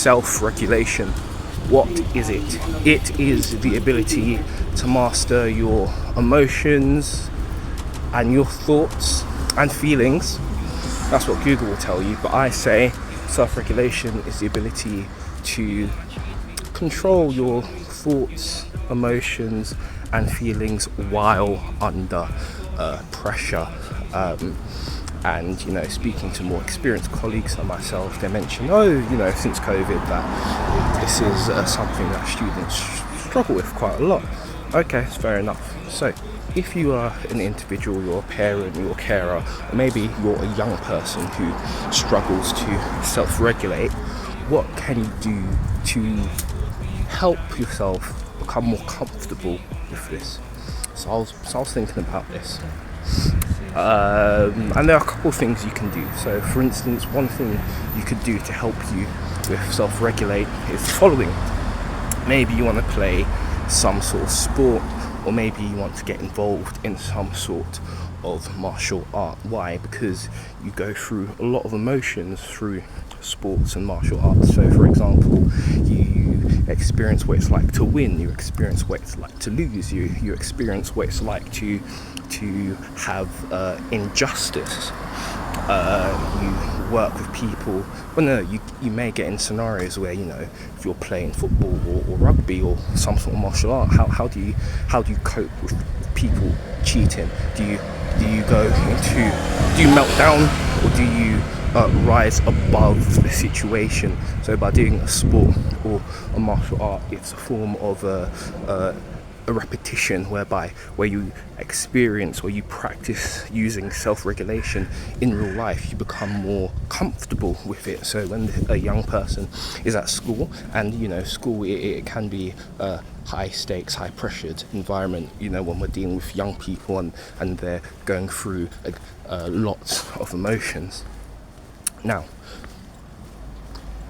self-regulation. What is it? It is the ability to master your emotions and your thoughts and feelings. That's what Google will tell you, but I say self-regulation is the ability to control your thoughts, emotions and feelings while under pressure. And speaking to more experienced colleagues than myself, they mention, since COVID, that this is something that students struggle with quite a lot. Okay, it's fair enough. So if you are an individual, you're a parent, you're a carer, or maybe you're a young person who struggles to self-regulate, what can you do to help yourself become more comfortable with this? So I was thinking about this. And there are a couple of things you can do. So for instance, one thing you could do to help you with self-regulate is the following. Maybe you want to play some sort of sport, or maybe you want to get involved in some sort of martial art. Why? Because you go through a lot of emotions through sports and martial arts. So for example, you experience what it's like to win, you experience what it's like to lose, you experience what it's like to have injustice. You work with people. You may get in scenarios where if you're playing football or rugby or some sort of martial art, how do you cope with people cheating? Do you melt down, or do you rise above the situation? So by doing a sport or a martial art, it's a form of a repetition where you experience or you practice using self-regulation in real life. You become more comfortable with it. So when a young person is at school, and school it can be a high stakes, high pressured environment, when we're dealing with young people and they're going through lots of emotions. Now,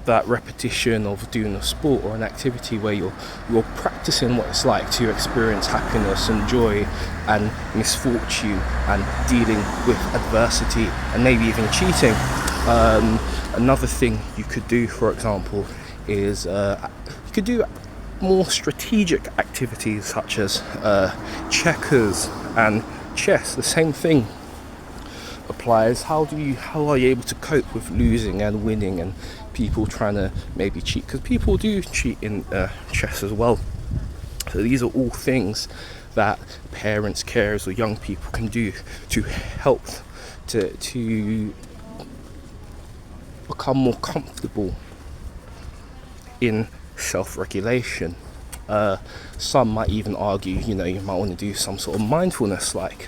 that repetition of doing a sport or an activity where you're practicing what it's like to experience happiness and joy and misfortune and dealing with adversity and maybe even cheating. Another thing you could do, for example, is you could do more strategic activities such as checkers and chess. The same thing applies. How are you able to cope with losing and winning and people trying to maybe cheat? Because people do cheat in chess as well. So these are all things that parents, carers or young people can do to help to become more comfortable in self-regulation. Some might even argue, you might want to do some sort of mindfulness like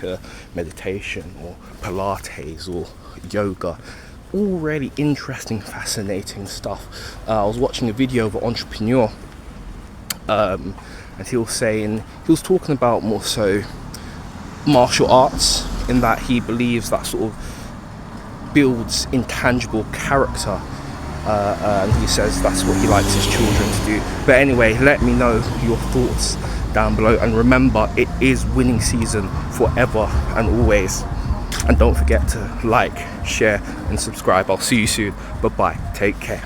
meditation or Pilates or yoga. All really interesting, fascinating stuff. I was watching a video of an entrepreneur, and he was talking about more so martial arts, in that he believes that sort of builds intangible character. And he says that's what he likes his children to do. But anyway, let me know your thoughts down below, and remember, it is winning season forever and always. And don't forget to like, share and subscribe. I'll see you soon. Bye bye, take care.